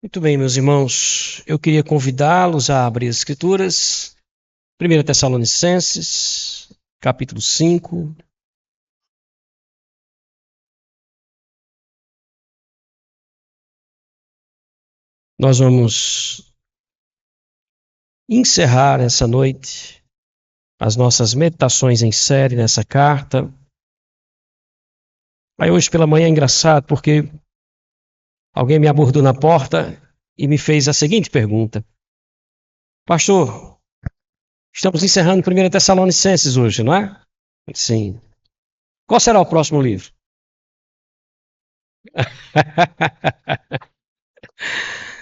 Muito bem, meus irmãos, eu queria convidá-los a abrir as Escrituras, 1 Tessalonicenses, capítulo 5. Nós vamos encerrar essa noite as nossas meditações em série nessa carta. Aí hoje pela manhã é engraçado porque alguém me abordou na porta e me fez a seguinte pergunta: Pastor, estamos encerrando 1 Tessalonicenses hoje, não é? Sim. Qual será o próximo livro?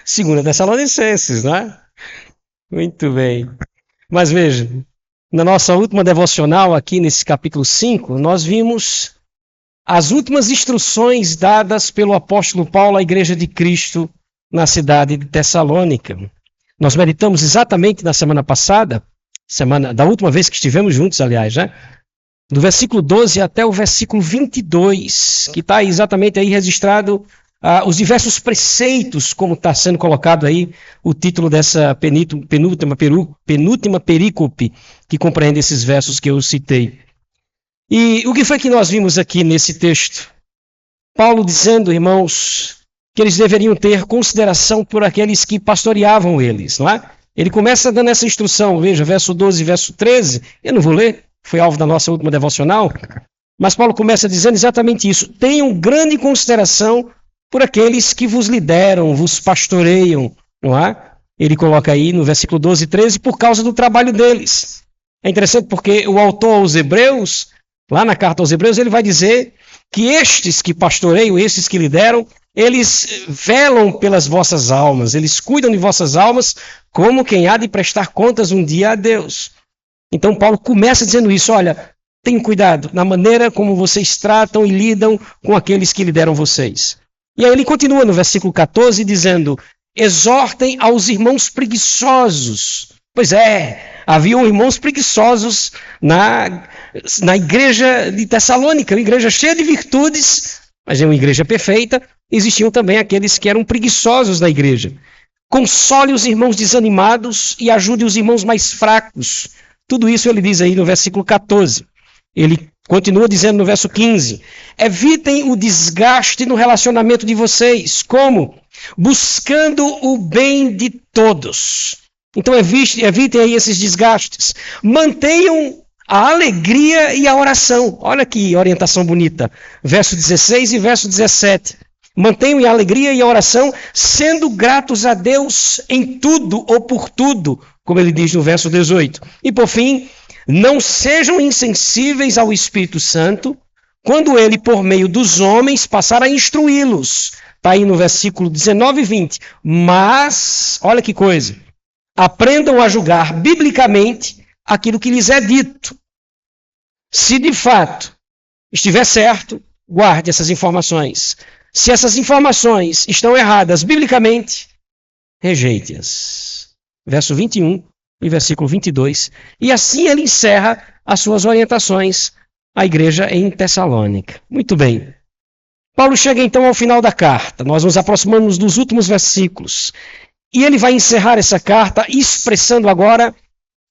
Segunda Tessalonicenses, não é? Muito bem. Mas veja, na nossa última devocional aqui nesse capítulo 5, nós vimos as últimas instruções dadas pelo apóstolo Paulo à igreja de Cristo na cidade de Tessalônica. Nós meditamos exatamente na semana passada, da última vez que estivemos juntos, aliás, né? Do versículo 12 até o versículo 22, que está exatamente aí registrado os diversos preceitos, como está sendo colocado aí o título dessa penúltima perícope, que compreende esses versos que eu citei. E o que foi que nós vimos aqui nesse texto? Paulo dizendo, irmãos, que eles deveriam ter consideração por aqueles que pastoreavam eles, não é? Ele começa dando essa instrução, veja, verso 12 e verso 13, eu não vou ler, foi alvo da nossa última devocional, mas Paulo começa dizendo exatamente isso: tenham grande consideração por aqueles que vos lideram, vos pastoreiam, não é? Ele coloca aí no versículo 12 e 13, por causa do trabalho deles. É interessante porque o autor aos Hebreus, lá na carta aos Hebreus, ele vai dizer que estes que pastoreiam, estes que lideram, eles velam pelas vossas almas, eles cuidam de vossas almas como quem há de prestar contas um dia a Deus. Então Paulo começa dizendo isso: olha, tenham cuidado na maneira como vocês tratam e lidam com aqueles que lideram vocês. E aí ele continua no versículo 14 dizendo: exortem aos irmãos preguiçosos. Pois é, haviam irmãos preguiçosos na igreja de Tessalônica, uma igreja cheia de virtudes, mas é uma igreja perfeita. Existiam também aqueles que eram preguiçosos na igreja. Console os irmãos desanimados e ajude os irmãos mais fracos. Tudo isso ele diz aí no versículo 14. Ele continua dizendo no verso 15: evitem o desgaste no relacionamento de vocês. Como? Buscando o bem de todos. Então evitem aí esses desgastes. Mantenham a alegria e a oração. Olha que orientação bonita. Verso 16 e verso 17. Mantenham a alegria e a oração, sendo gratos a Deus em tudo ou por tudo, como ele diz no verso 18. E por fim, não sejam insensíveis ao Espírito Santo, quando ele, por meio dos homens, passar a instruí-los. Está aí no versículo 19 e 20. Mas, olha que coisa, aprendam a julgar biblicamente aquilo que lhes é dito. Se de fato estiver certo, guarde essas informações. Se essas informações estão erradas biblicamente, rejeite-as. Verso 21 e versículo 22. E assim ele encerra as suas orientações à igreja em Tessalônica. Muito bem. Paulo chega então ao final da carta. Nós nos aproximamos dos últimos versículos. E ele vai encerrar essa carta expressando agora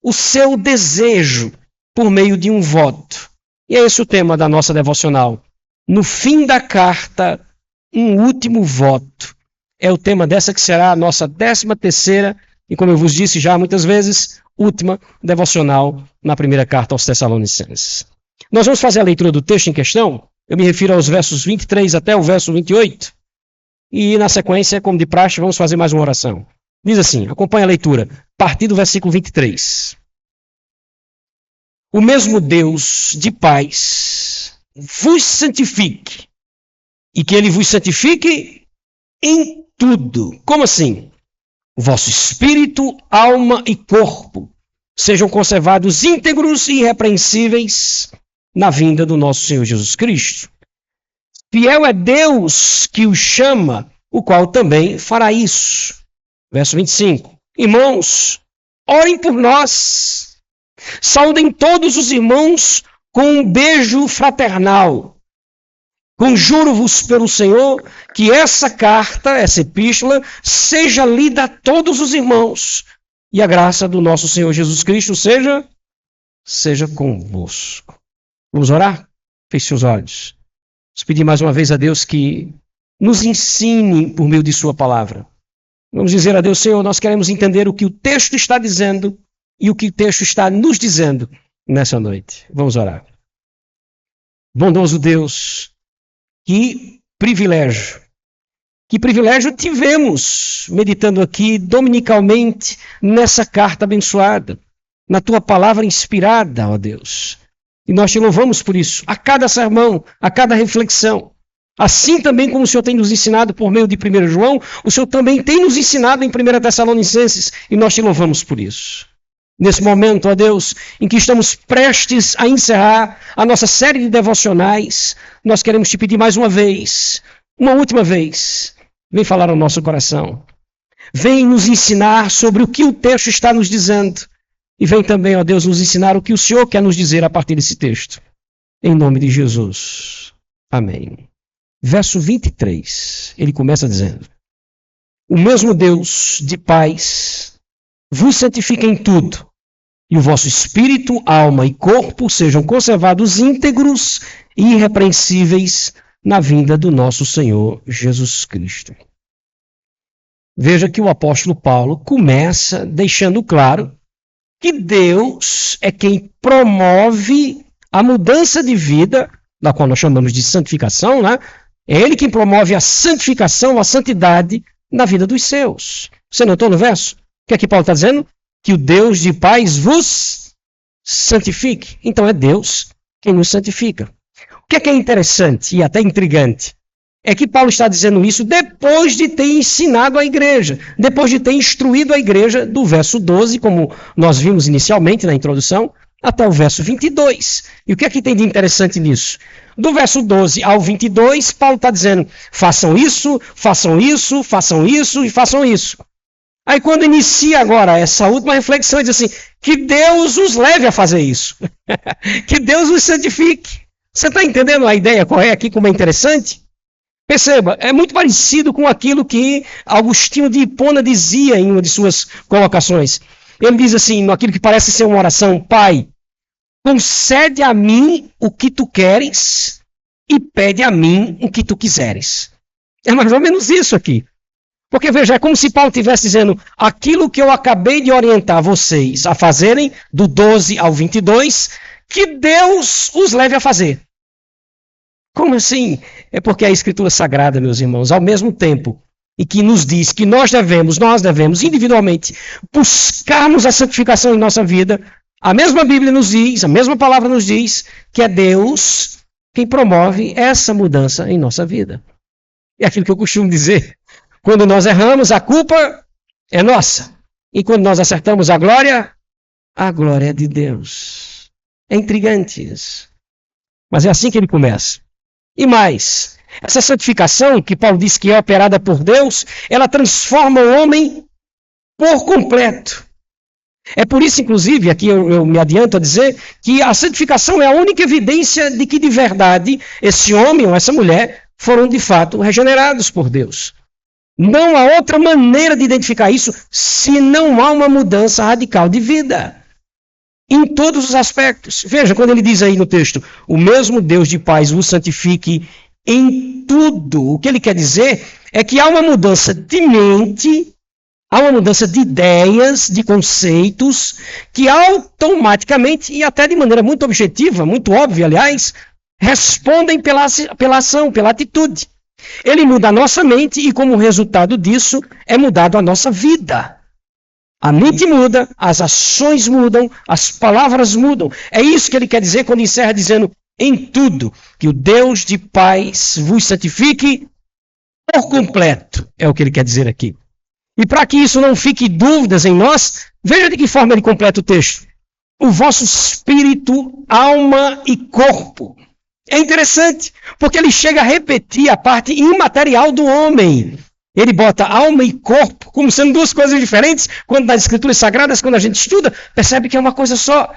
o seu desejo por meio de um voto. E é esse o tema da nossa devocional. No fim da carta, um último voto. É o tema dessa que será a nossa 13ª e, como eu vos disse já muitas vezes, última devocional na primeira carta aos Tessalonicenses. Nós vamos fazer a leitura do texto em questão. Eu me refiro aos versos 23 até o verso 28. E na sequência, como de praxe, vamos fazer mais uma oração. Diz assim, acompanha a leitura, a partir do versículo 23. O mesmo Deus de paz vos santifique, e que ele vos santifique em tudo. Como assim? O vosso espírito, alma e corpo sejam conservados íntegros e irrepreensíveis na vinda do nosso Senhor Jesus Cristo. Fiel é Deus que o chama, o qual também fará isso. Verso 25. Irmãos, orem por nós. Saudem todos os irmãos com um beijo fraternal. Conjuro-vos pelo Senhor que essa carta, essa epístola, seja lida a todos os irmãos. E a graça do nosso Senhor Jesus Cristo seja convosco. Vamos orar? Feche seus olhos. Vamos pedir mais uma vez a Deus que nos ensine por meio de sua palavra. Vamos dizer a Deus, Senhor, nós queremos entender o que o texto está dizendo e o que o texto está nos dizendo nessa noite. Vamos orar. Bondoso Deus, que privilégio tivemos meditando aqui dominicalmente nessa carta abençoada, na tua palavra inspirada, ó Deus. E nós te louvamos por isso, a cada sermão, a cada reflexão. Assim também como o Senhor tem nos ensinado por meio de 1 João, o Senhor também tem nos ensinado em 1 Tessalonicenses, e nós te louvamos por isso. Nesse momento, ó Deus, em que estamos prestes a encerrar a nossa série de devocionais, nós queremos te pedir mais uma vez, uma última vez, vem falar ao nosso coração. Vem nos ensinar sobre o que o texto está nos dizendo. E vem também, ó Deus, nos ensinar o que o Senhor quer nos dizer a partir desse texto. Em nome de Jesus. Amém. Verso 23, ele começa dizendo: o mesmo Deus de paz vos santifica em tudo, e o vosso espírito, alma e corpo sejam conservados íntegros e irrepreensíveis na vinda do nosso Senhor Jesus Cristo. Veja que o apóstolo Paulo começa deixando claro que Deus é quem promove a mudança de vida, da qual nós chamamos de santificação, né? É Ele quem promove a santificação, a santidade na vida dos seus. Você notou no verso? O que é que Paulo está dizendo? Que o Deus de paz vos santifique. Então é Deus quem nos santifica. O que é interessante e até intrigante é que Paulo está dizendo isso depois de ter ensinado a igreja, depois de ter instruído a igreja do verso 12, como nós vimos inicialmente na introdução, até o verso 22. E o que é que tem de interessante nisso? Do verso 12 ao 22, Paulo está dizendo: façam isso, façam isso, façam isso e façam isso. Aí quando inicia agora essa última reflexão, ele diz assim: que Deus os leve a fazer isso. Que Deus os santifique. Você está entendendo a ideia qual é aqui, como é interessante? Perceba, é muito parecido com aquilo que Agostinho de Hipona dizia em uma de suas colocações. Ele diz assim, naquilo que parece ser uma oração: Pai, concede a mim o que tu queres e pede a mim o que tu quiseres. É mais ou menos isso aqui. Porque veja, é como se Paulo estivesse dizendo: aquilo que eu acabei de orientar vocês a fazerem, do 12 ao 22, que Deus os leve a fazer. Como assim? É porque a Escritura Sagrada, meus irmãos, ao mesmo tempo e que nos diz que nós devemos individualmente buscarmos a santificação em nossa vida, a mesma Bíblia nos diz, a mesma palavra nos diz que é Deus quem promove essa mudança em nossa vida. É aquilo que eu costumo dizer: quando nós erramos, a culpa é nossa. E quando nós acertamos, a glória é de Deus. É intrigante isso. Mas é assim que ele começa. E mais, essa santificação que Paulo diz que é operada por Deus, ela transforma o homem por completo. É por isso, inclusive, aqui eu me adianto a dizer que a santificação é a única evidência de que de verdade esse homem ou essa mulher foram de fato regenerados por Deus. Não há outra maneira de identificar isso se não há uma mudança radical de vida. Em todos os aspectos. Veja, quando ele diz aí no texto: o mesmo Deus de paz vos santifique em tudo. O que ele quer dizer é que há uma mudança de mente, há uma mudança de ideias, de conceitos, que automaticamente, e até de maneira muito objetiva, muito óbvia, aliás, respondem pela ação, pela atitude. Ele muda a nossa mente e, como resultado disso, é mudado a nossa vida. A mente muda, as ações mudam, as palavras mudam. É isso que ele quer dizer quando encerra dizendo: em tudo, que o Deus de paz vos santifique por completo. É o que ele quer dizer aqui. E para que isso não fique dúvidas em nós, veja de que forma ele completa o texto: o vosso espírito, alma e corpo. É interessante, porque ele chega a repetir a parte imaterial do homem. Ele bota alma e corpo como sendo duas coisas diferentes. Quando nas Escrituras Sagradas, quando a gente estuda, percebe que é uma coisa só.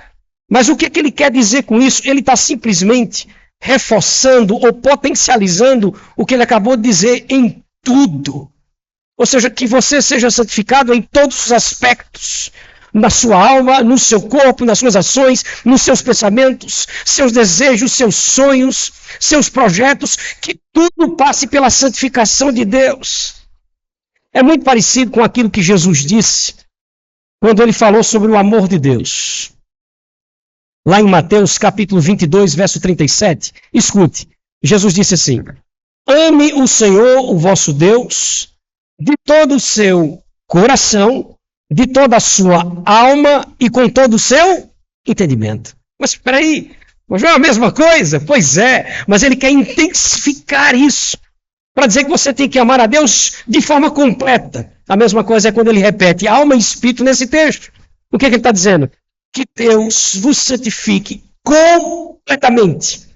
Mas o que ele quer dizer com isso? Ele está simplesmente reforçando ou potencializando o que ele acabou de dizer em tudo. Ou seja, que você seja santificado em todos os aspectos, na sua alma, no seu corpo, nas suas ações, nos seus pensamentos, seus desejos, seus sonhos, seus projetos, que tudo passe pela santificação de Deus. É muito parecido com aquilo que Jesus disse quando ele falou sobre o amor de Deus. Lá em Mateus capítulo 22, verso 37, escute, Jesus disse assim: ame o Senhor, o vosso Deus, de todo o seu coração, de toda a sua alma e com todo o seu entendimento. Mas espera aí, mas não é a mesma coisa? Pois é, mas ele quer intensificar isso, para dizer que você tem que amar a Deus de forma completa. A mesma coisa é quando ele repete alma e espírito nesse texto. O que ele está dizendo? Que Deus vos santifique completamente.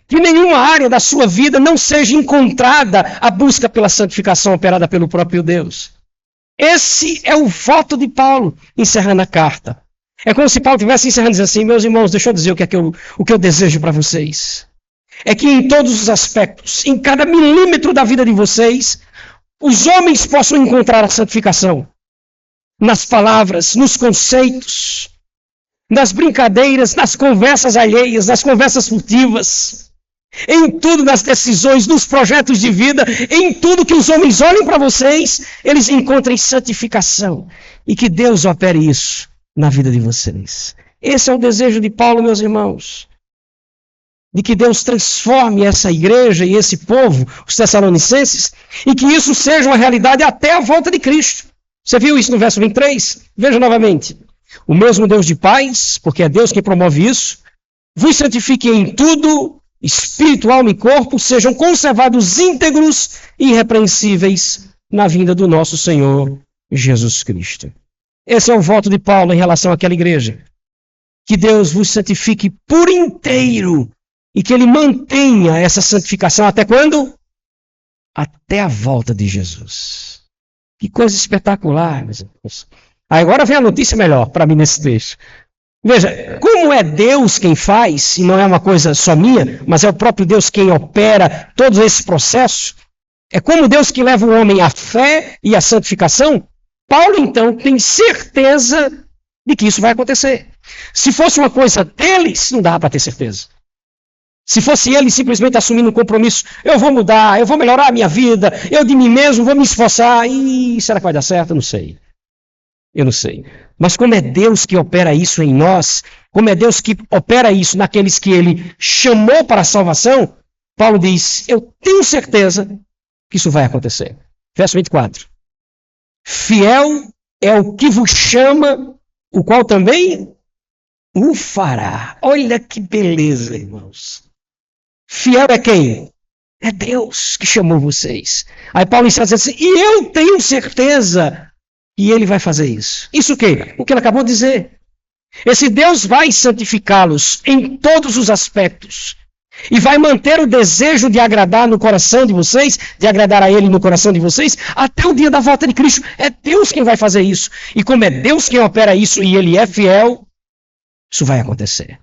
Que nenhuma área da sua vida não seja encontrada a busca pela santificação operada pelo próprio Deus. Esse é o voto de Paulo, encerrando a carta. É como se Paulo estivesse encerrando dizendo assim: meus irmãos, deixa eu dizer o que eu desejo para vocês. É que em todos os aspectos, em cada milímetro da vida de vocês, os homens possam encontrar a santificação. Nas palavras, nos conceitos, nas brincadeiras, nas conversas alheias, nas conversas furtivas. Em tudo, nas decisões, nos projetos de vida, em tudo que os homens olhem para vocês, eles encontrem santificação. E que Deus opere isso na vida de vocês. Esse é o desejo de Paulo, meus irmãos. De que Deus transforme essa igreja e esse povo, os Tessalonicenses, e que isso seja uma realidade até a volta de Cristo. Você viu isso no verso 23? Veja novamente. O mesmo Deus de paz, porque é Deus quem promove isso, vos santifique em tudo, espírito, alma e corpo, sejam conservados íntegros e irrepreensíveis na vinda do nosso Senhor Jesus Cristo. Esse é o voto de Paulo em relação àquela igreja. Que Deus vos santifique por inteiro e que Ele mantenha essa santificação até quando? Até a volta de Jesus. Que coisa espetacular, meus irmãos. Agora vem a notícia melhor para mim nesse texto. Veja, como é Deus quem faz, e não é uma coisa só minha, mas é o próprio Deus quem opera todo esse processo, é como Deus que leva o homem à fé e à santificação, Paulo então tem certeza de que isso vai acontecer. Se fosse uma coisa deles, não dava para ter certeza. Se fosse ele simplesmente assumindo um compromisso, eu vou mudar, eu vou melhorar a minha vida, eu de mim mesmo vou me esforçar, e será que vai dar certo? Eu não sei. Eu não sei. Mas como é Deus que opera isso em nós, como é Deus que opera isso naqueles que Ele chamou para a salvação, Paulo diz, eu tenho certeza que isso vai acontecer. Verso 24. Fiel é o que vos chama, o qual também o fará. Olha que beleza, irmãos. Fiel é quem? É Deus que chamou vocês. Aí Paulo está dizendo assim, e eu tenho certeza e Ele vai fazer isso. Isso o quê? O que ele acabou de dizer. Esse Deus vai santificá-los em todos os aspectos. E vai manter o desejo de agradar no coração de vocês, de agradar a Ele no coração de vocês, até o dia da volta de Cristo. É Deus quem vai fazer isso. E como é Deus quem opera isso e Ele é fiel, isso vai acontecer.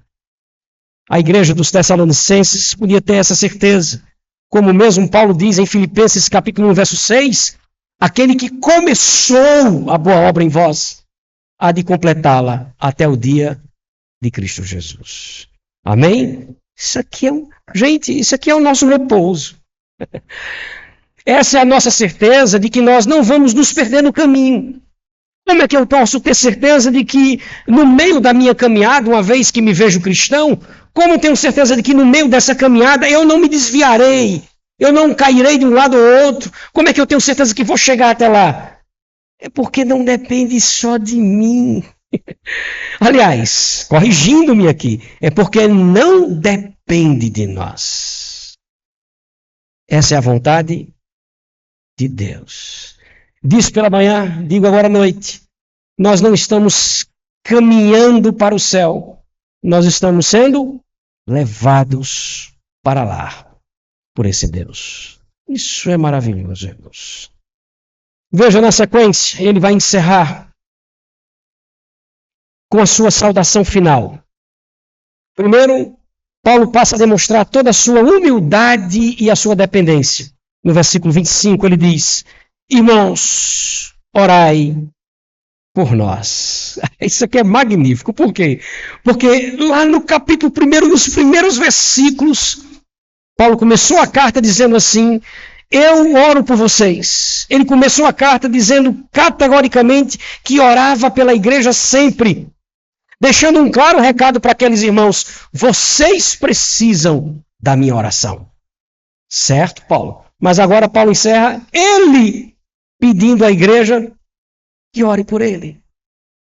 A igreja dos Tessalonicenses podia ter essa certeza. Como mesmo Paulo diz em Filipenses capítulo 1, verso 6, aquele que começou a boa obra em vós, há de completá-la até o dia de Cristo Jesus. Amém? Isso aqui é o nosso repouso. Essa é a nossa certeza de que nós não vamos nos perder no caminho. Como é que eu posso ter certeza de que no meio da minha caminhada, uma vez que me vejo cristão, como tenho certeza de que no meio dessa caminhada eu não me desviarei, eu não cairei de um lado ou outro? Como é que eu tenho certeza que vou chegar até lá? É porque não depende só de mim. Aliás, corrigindo-me aqui, é porque não depende de nós. Essa é a vontade de Deus. Disse pela manhã, digo agora à noite, nós não estamos caminhando para o céu, nós estamos sendo levados para lá por esse Deus. Isso é maravilhoso, irmãos. Veja na sequência, ele vai encerrar com a sua saudação final. Primeiro, Paulo passa a demonstrar toda a sua humildade e a sua dependência. No versículo 25 ele diz: irmãos, orai por nós. Isso aqui é magnífico. Por quê? Porque lá no capítulo 1, nos primeiros versículos, Paulo começou a carta dizendo assim: eu oro por vocês. Ele começou a carta dizendo categoricamente que orava pela igreja sempre, deixando um claro recado para aqueles irmãos: vocês precisam da minha oração. Certo, Paulo? Mas agora Paulo encerra ele pedindo à igreja que ore por ele.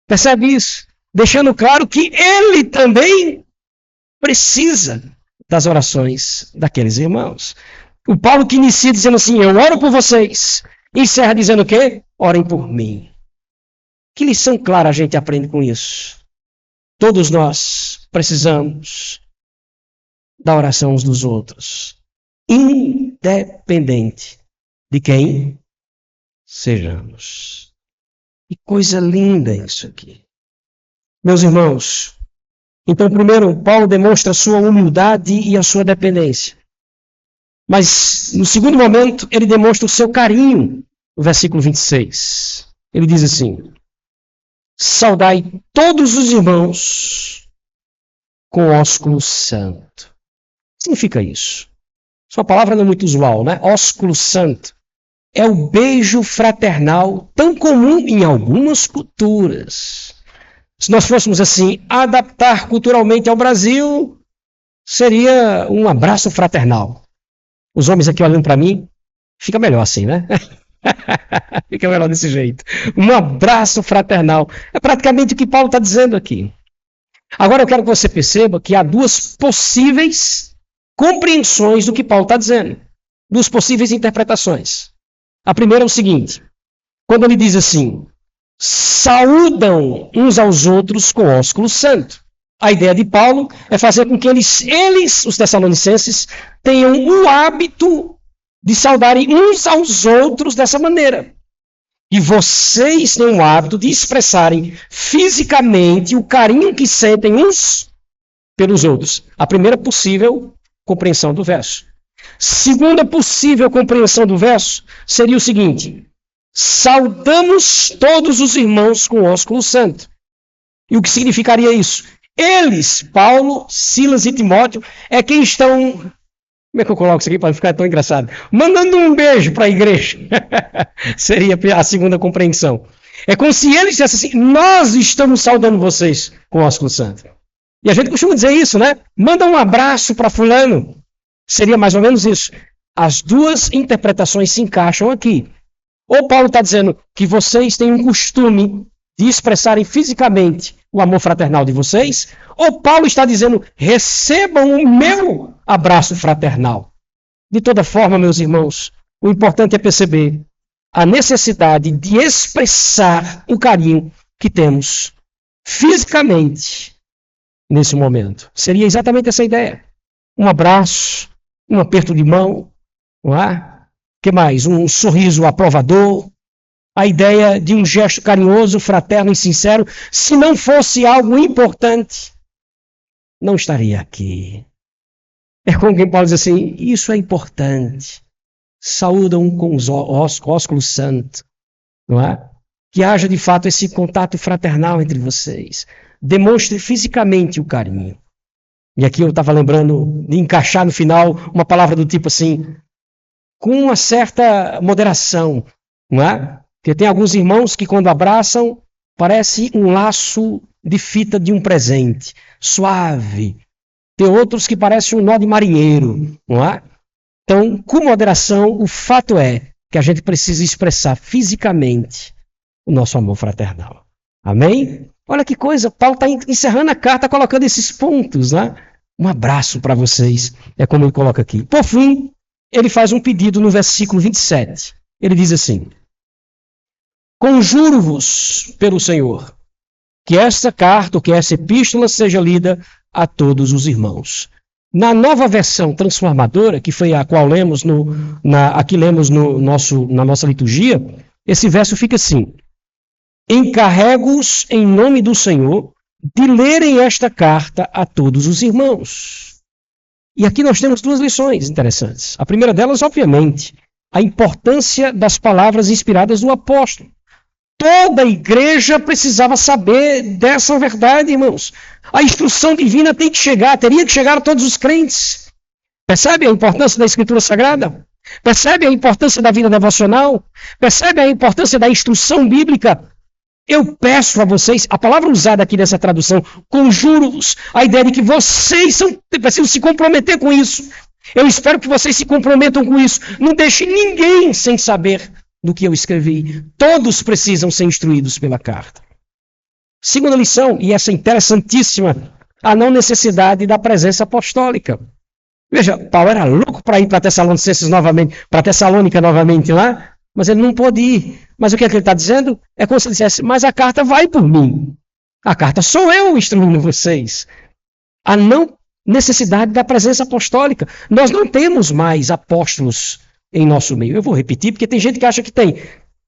Percebe isso? Deixando claro que ele também precisa das orações daqueles irmãos. O Paulo que inicia dizendo assim: eu oro por vocês, encerra dizendo o quê? Orem por mim. Que lição clara a gente aprende com isso? Todos nós precisamos da oração uns dos outros, independente de quem sejamos. Que coisa linda isso aqui. Meus irmãos, então primeiro Paulo demonstra a sua humildade e a sua dependência. Mas no segundo momento ele demonstra o seu carinho, no versículo 26. Ele diz assim: saudai todos os irmãos com ósculo santo. O que significa isso? Sua palavra não é muito usual, né? Ósculo santo é o beijo fraternal tão comum em algumas culturas. Se nós fôssemos assim, adaptar culturalmente ao Brasil, seria um abraço fraternal. Os homens aqui olhando para mim, fica melhor assim, né? Fica melhor desse jeito. Um abraço fraternal. É praticamente o que Paulo está dizendo aqui. Agora eu quero que você perceba que há duas possíveis compreensões do que Paulo está dizendo. Duas possíveis interpretações. A primeira é o seguinte: quando ele diz assim, saúdam uns aos outros com ósculo santo. A ideia de Paulo é fazer com que eles, os tessalonicenses, tenham o hábito de saudarem uns aos outros dessa maneira. E vocês têm o hábito de expressarem fisicamente o carinho que sentem uns pelos outros. A primeira possível compreensão do verso. Segunda possível compreensão do verso seria o seguinte: saudamos todos os irmãos com ósculo santo. E o que significaria isso? Eles, Paulo, Silas e Timóteo, é quem estão, como é que eu coloco isso aqui para não ficar tão engraçado? Mandando um beijo para a igreja. Seria a segunda compreensão. É como se eles dissessem assim: nós estamos saudando vocês com o ósculo santo. E a gente costuma dizer isso, né? Manda um abraço para fulano. Seria mais ou menos isso. As duas interpretações se encaixam aqui. Ou Paulo está dizendo que vocês têm um costume de expressarem fisicamente o amor fraternal de vocês, ou Paulo está dizendo: recebam o meu abraço fraternal. De toda forma, meus irmãos, o importante é perceber a necessidade de expressar o carinho que temos fisicamente nesse momento. Seria exatamente essa ideia. Um abraço, um aperto de mão, não é? Que mais? Um sorriso aprovador. A ideia de um gesto carinhoso, fraterno e sincero. Se não fosse algo importante, não estaria aqui. É como quem Paulo diz assim: isso é importante. Saúdam com os ósculos santos, não é? Que haja de fato esse contato fraternal entre vocês. Demonstre fisicamente o carinho. E aqui eu estava lembrando de encaixar no final uma palavra do tipo assim, com uma certa moderação, não é? Porque tem alguns irmãos que quando abraçam, parece um laço de fita de um presente, suave. Tem outros que parecem um nó de marinheiro, não é? Então, com moderação, o fato é que a gente precisa expressar fisicamente o nosso amor fraternal. Amém? Olha que coisa, Paulo está encerrando a carta colocando esses pontos, né? Um abraço para vocês, é como ele coloca aqui. Por fim, ele faz um pedido no versículo 27. Ele diz assim: conjuro-vos pelo Senhor, que esta carta, ou que essa epístola seja lida a todos os irmãos. Na nova versão transformadora, que foi a qual lemos aqui lemos na nossa liturgia, esse verso fica assim: encarrego-os em nome do Senhor de lerem esta carta a todos os irmãos. E aqui nós temos duas lições interessantes. A primeira delas, obviamente, a importância das palavras inspiradas do apóstolo. Toda a igreja precisava saber dessa verdade, irmãos. A instrução divina tem que chegar, teria que chegar a todos os crentes. Percebe a importância da Escritura Sagrada? Percebe a importância da vida devocional? Percebe a importância da instrução bíblica? Eu peço a vocês, a palavra usada aqui nessa tradução, conjuro-vos, a ideia de que vocês precisam se comprometer com isso. Eu espero que vocês se comprometam com isso. Não deixe ninguém sem saber do que eu escrevi. Todos precisam ser instruídos pela carta. Segunda lição, e essa interessantíssima, a não necessidade da presença apostólica. Veja, Paulo era louco para ir para Tessalônica novamente lá, mas ele não pôde ir. Mas o que é que ele está dizendo? É como se ele dissesse, mas a carta vai por mim. A carta sou eu instruindo vocês. A não necessidade da presença apostólica. Nós não temos mais apóstolos em nosso meio. Eu vou repetir, porque tem gente que acha que tem.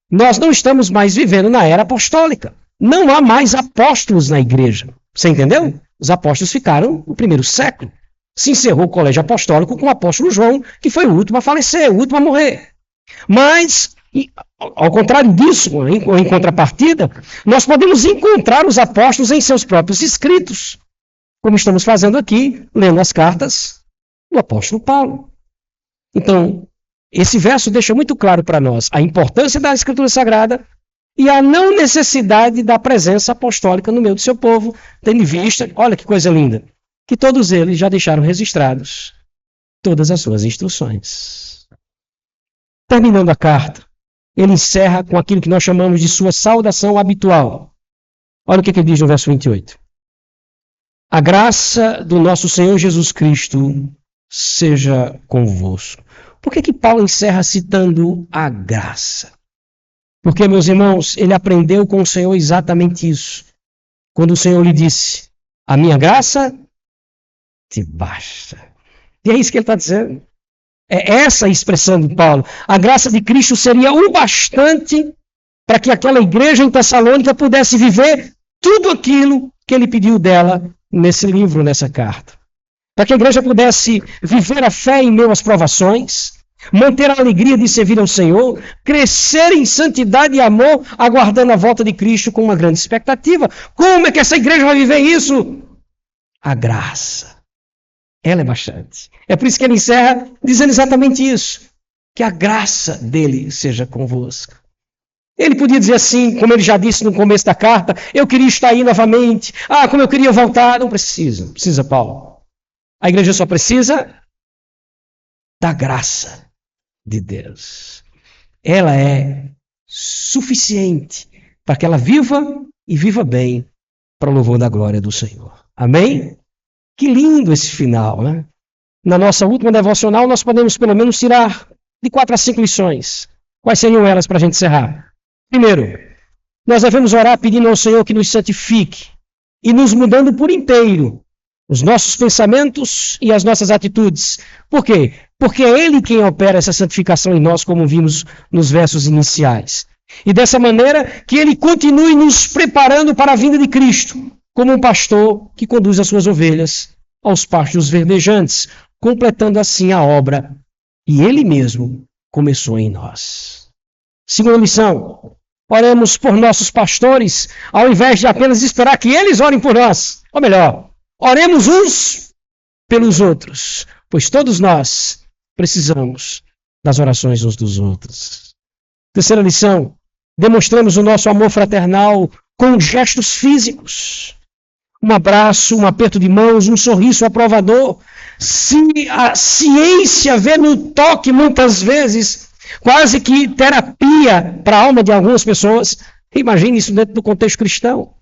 Nós não estamos mais vivendo na era apostólica. Não há mais apóstolos na igreja. Você entendeu? Os apóstolos ficaram no primeiro século. Se encerrou o colégio apostólico com o apóstolo João, que foi o último a falecer, o último a morrer. Mas, ao contrário disso, em contrapartida, nós podemos encontrar os apóstolos em seus próprios escritos, como estamos fazendo aqui, lendo as cartas do apóstolo Paulo. Então, esse verso deixa muito claro para nós a importância da Escritura Sagrada e a não necessidade da presença apostólica no meio do seu povo, tendo em vista, olha que coisa linda, que todos eles já deixaram registrados todas as suas instruções. Terminando a carta, ele encerra com aquilo que nós chamamos de sua saudação habitual. Olha o que ele diz no verso 28. A graça do nosso Senhor Jesus Cristo seja convosco. Por que Paulo encerra citando a graça? Porque, meus irmãos, ele aprendeu com o Senhor exatamente isso. Quando o Senhor lhe disse, a minha graça te basta. E é isso que ele está dizendo. É essa a expressão de Paulo. A graça de Cristo seria o bastante para que aquela igreja em Tessalônica pudesse viver tudo aquilo que ele pediu dela nesse livro, nessa carta. Para que a igreja pudesse viver a fé em meio às provações, manter a alegria de servir ao Senhor, crescer em santidade e amor, aguardando a volta de Cristo com uma grande expectativa. Como é que essa igreja vai viver isso? A graça. Ela é bastante. É por isso que ele encerra dizendo exatamente isso. Que a graça dele seja convosco. Ele podia dizer assim, como ele já disse no começo da carta, eu queria estar aí novamente. Ah, como eu queria voltar. Não precisa. Precisa, Paulo. A igreja só precisa da graça de Deus. Ela é suficiente para que ela viva e viva bem para o louvor da glória do Senhor. Amém? Que lindo esse final, né? Na nossa última devocional, nós podemos pelo menos tirar de 4 a 5 lições. Quais seriam elas para a gente encerrar? Primeiro, nós devemos orar pedindo ao Senhor que nos santifique e nos mudando por inteiro os nossos pensamentos e as nossas atitudes. Por quê? Porque é Ele quem opera essa santificação em nós, como vimos nos versos iniciais. E dessa maneira que Ele continue nos preparando para a vinda de Cristo, como um pastor que conduz as suas ovelhas aos pastos verdejantes, completando assim a obra que Ele mesmo começou em nós. Segunda lição, oremos por nossos pastores, ao invés de apenas esperar que eles orem por nós. Ou melhor, oremos uns pelos outros, pois todos nós precisamos das orações uns dos outros. Terceira lição, demonstremos o nosso amor fraternal com gestos físicos. Um abraço, um aperto de mãos, um sorriso aprovador. Se a ciência vê no toque muitas vezes quase que terapia para a alma de algumas pessoas, imagine isso dentro do contexto cristão.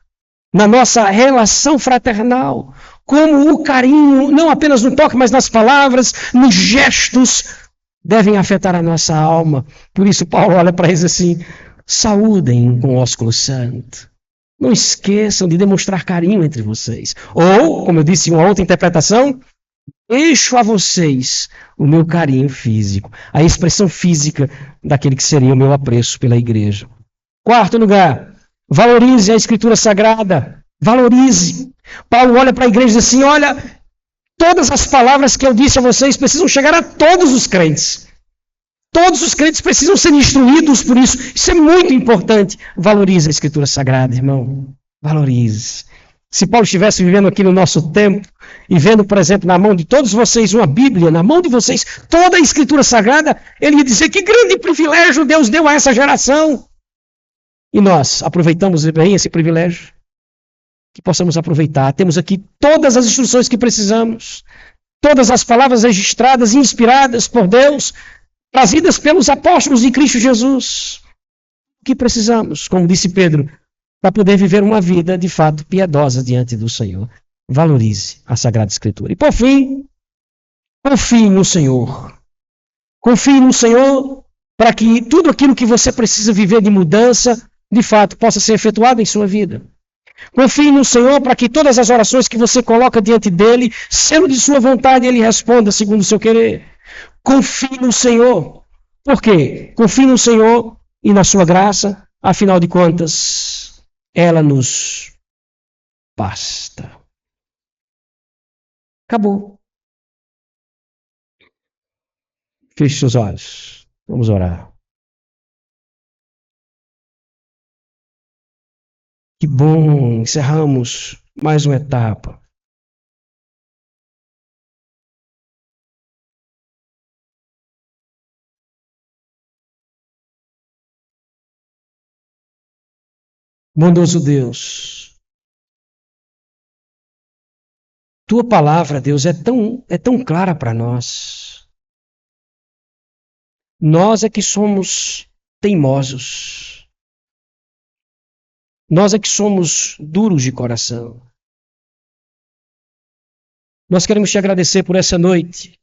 Na nossa relação fraternal, como o carinho, não apenas no toque, mas nas palavras, nos gestos, devem afetar a nossa alma. Por isso Paulo olha para eles assim, saúdem com o ósculo santo. Não esqueçam de demonstrar carinho entre vocês. Ou, como eu disse em uma outra interpretação, deixo a vocês o meu carinho físico, a expressão física daquele que seria o meu apreço pela igreja. Quarto lugar, valorize a Escritura Sagrada. Valorize. Paulo olha para a igreja e diz assim, olha, Todas as palavras que eu disse a vocês precisam chegar a todos os crentes. Todos os crentes precisam ser instruídos por isso. Isso é muito importante. Valorize a Escritura Sagrada, irmão. Valorize. Se Paulo estivesse vivendo aqui no nosso tempo e vendo, por exemplo, na mão de todos vocês uma Bíblia, na mão de vocês toda a Escritura Sagrada, ele ia dizer que grande privilégio Deus deu a essa geração. E nós aproveitamos bem esse privilégio? Que possamos aproveitar. Temos aqui todas as instruções que precisamos, todas as palavras registradas e inspiradas por Deus, trazidas pelos apóstolos de Cristo Jesus. O que precisamos, como disse Pedro, para poder viver uma vida de fato piedosa diante do Senhor. Valorize a Sagrada Escritura. E por fim, confie no Senhor. Confie no Senhor para que tudo aquilo que você precisa viver de mudança, de fato, possa ser efetuado em sua vida. Confie no Senhor para que todas as orações que você coloca diante dele, sendo de sua vontade, ele responda segundo o seu querer. Confie no Senhor. Por quê? Confie no Senhor e na sua graça, afinal de contas, ela nos basta. Acabou. Feche seus olhos. Vamos orar. Que bom, encerramos mais uma etapa. Bondoso Deus, tua palavra, Deus, é tão clara para nós. Nós é que somos teimosos. Nós é que somos duros de coração. Nós queremos te agradecer por essa noite.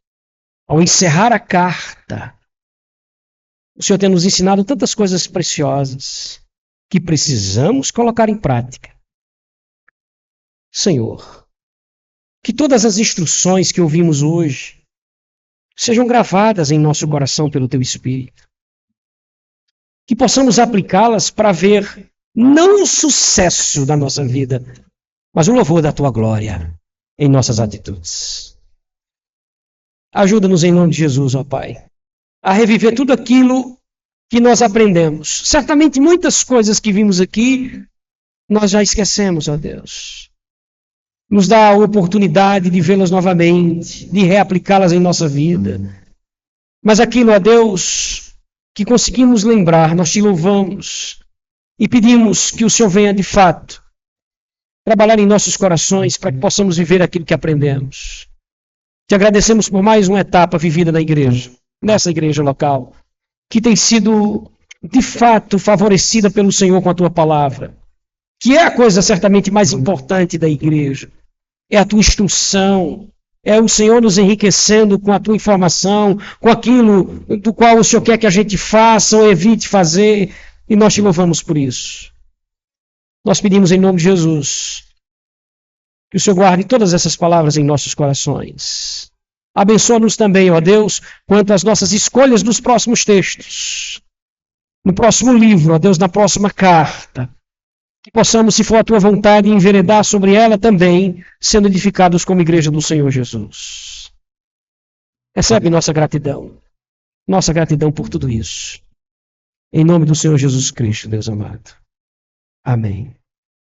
Ao encerrar a carta, o Senhor tem nos ensinado tantas coisas preciosas que precisamos colocar em prática. Senhor, que todas as instruções que ouvimos hoje sejam gravadas em nosso coração pelo Teu Espírito. Que possamos aplicá-las para ver não o sucesso da nossa vida, mas o louvor da Tua glória em nossas atitudes. Ajuda-nos em nome de Jesus, ó Pai, a reviver tudo aquilo que nós aprendemos. Certamente muitas coisas que vimos aqui, nós já esquecemos, ó Deus. Nos dá a oportunidade de vê-las novamente, de reaplicá-las em nossa vida. Mas aquilo, ó Deus, que conseguimos lembrar, nós te louvamos e pedimos que o Senhor venha de fato trabalhar em nossos corações para que possamos viver aquilo que aprendemos. Te agradecemos por mais uma etapa vivida na igreja, nessa igreja local, que tem sido de fato favorecida pelo Senhor com a tua palavra, que é a coisa certamente mais importante da igreja. É a tua instrução, é o Senhor nos enriquecendo com a tua informação, com aquilo do qual o Senhor quer que a gente faça ou evite fazer, e nós te louvamos por isso. Nós pedimos em nome de Jesus que o Senhor guarde todas essas palavras em nossos corações. Abençoa-nos também, ó Deus, quanto às nossas escolhas dos próximos textos. No próximo livro, ó Deus, na próxima carta. Que possamos, se for a tua vontade, enveredar sobre ela também, sendo edificados como igreja do Senhor Jesus. Recebe nossa gratidão por tudo isso. Em nome do Senhor Jesus Cristo, Deus amado. Amém.